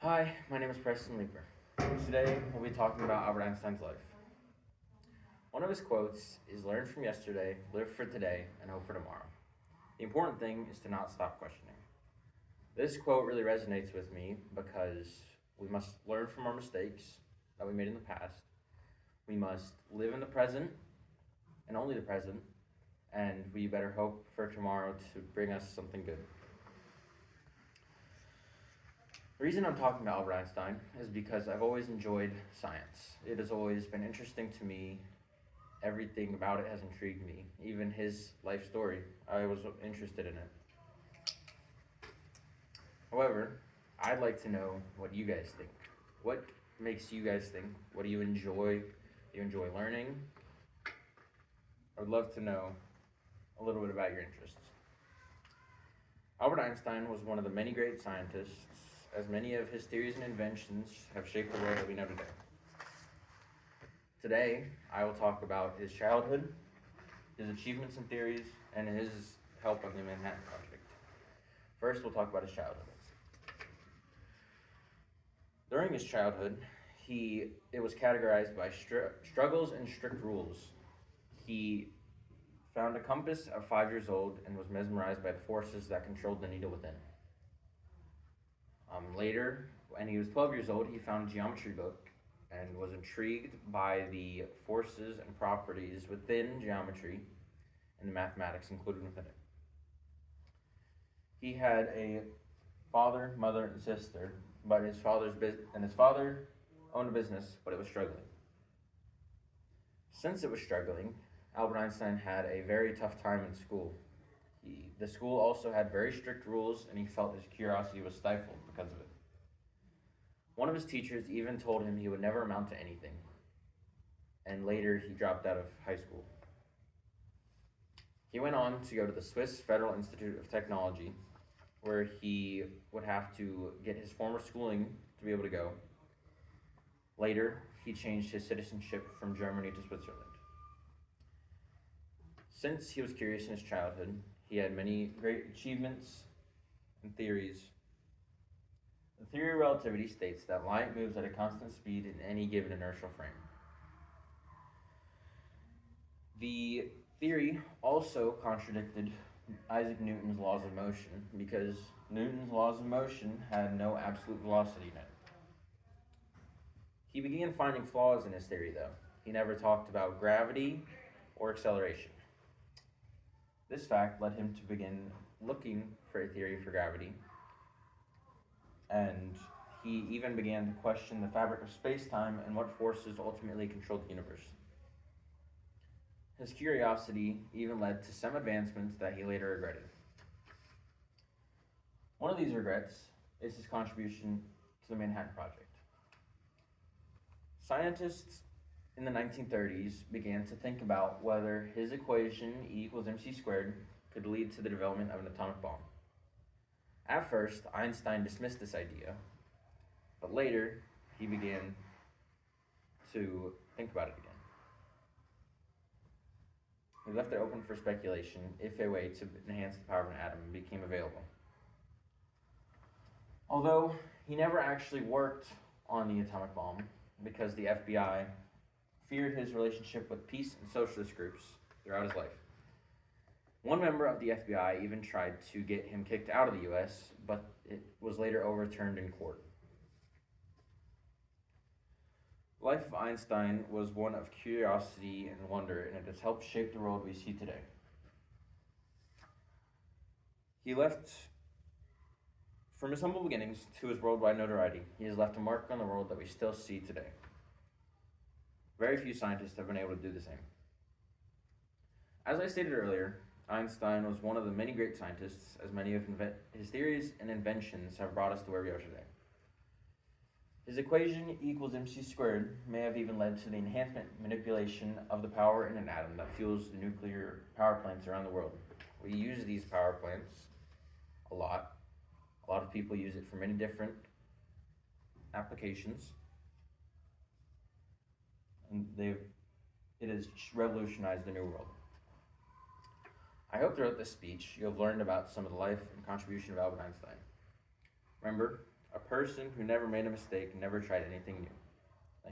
Hi, my name is Preston Leeper. Today we'll be talking about Albert Einstein's life. One of his quotes is learn from yesterday, live for today, and hope for tomorrow. The important thing is to not stop questioning. This quote really resonates with me because we must learn from our mistakes that we made in the past. We must live in the present and only the present, and we better hope for tomorrow to bring us something good. The reason I'm talking about Albert Einstein is because I've always enjoyed science. It has always been interesting to me. Everything about it has intrigued me. Even his life story, I was interested in it. However, I'd like to know what you guys think. What makes you guys think? What do you enjoy? Do you enjoy learning? I would love to know a little bit about your interests. Albert Einstein was one of the many great scientists, as many of his theories and inventions have shaped the world that we know today. Today, I will talk about his childhood, his achievements and theories, and his help on the Manhattan Project. First, we'll talk about his childhood. During his childhood, it was categorized by struggles and strict rules. He found a compass at 5 years old and was mesmerized by the forces that controlled the needle within. Later, when he was 12 years old, he found a geometry book and was intrigued by the forces and properties within geometry and the mathematics included within it. He had a father, mother, and sister, but his father owned a business, but it was struggling. Since it was struggling, Albert Einstein had a very tough time in school. The school also had very strict rules, and he felt his curiosity was stifled because of it. One of his teachers even told him he would never amount to anything, and later he dropped out of high school. He went on to go to the Swiss Federal Institute of Technology, where he would have to get his former schooling to be able to go. Later, he changed his citizenship from Germany to Switzerland. Since he was curious in his childhood, he had many great achievements and theories. The theory of relativity states that light moves at a constant speed in any given inertial frame. The theory also contradicted Isaac Newton's laws of motion because Newton's laws of motion had no absolute velocity in it. He began finding flaws in his theory, though. He never talked about gravity or acceleration. This fact led him to begin looking for a theory for gravity, and he even began to question the fabric of space-time and what forces ultimately controlled the universe. His curiosity even led to some advancements that he later regretted. One of these regrets is his contribution to the Manhattan Project. Scientists in the 1930s began to think about whether his equation E equals mc squared could lead to the development of an atomic bomb. At first, Einstein dismissed this idea, but later he began to think about it again. He left it open for speculation if a way to enhance the power of an atom became available. Although he never actually worked on the atomic bomb because the FBI feared his relationship with peace and socialist groups throughout his life. One member of the FBI even tried to get him kicked out of the US, but it was later overturned in court. The life of Einstein was one of curiosity and wonder, and it has helped shape the world we see today. He left, from his humble beginnings to his worldwide notoriety, he has left a mark on the world that we still see today. Very few scientists have been able to do the same. As I stated earlier, Einstein was one of the many great scientists, as many of his theories and inventions have brought us to where we are today. His equation E equals mc squared may have even led to the enhancement manipulation of the power in an atom that fuels the nuclear power plants around the world. We use these power plants a lot. A lot of people use it for many different applications. And it has revolutionized the new world. I hope throughout this speech you have learned about some of the life and contribution of Albert Einstein. Remember, A person who never made a mistake, never tried anything new.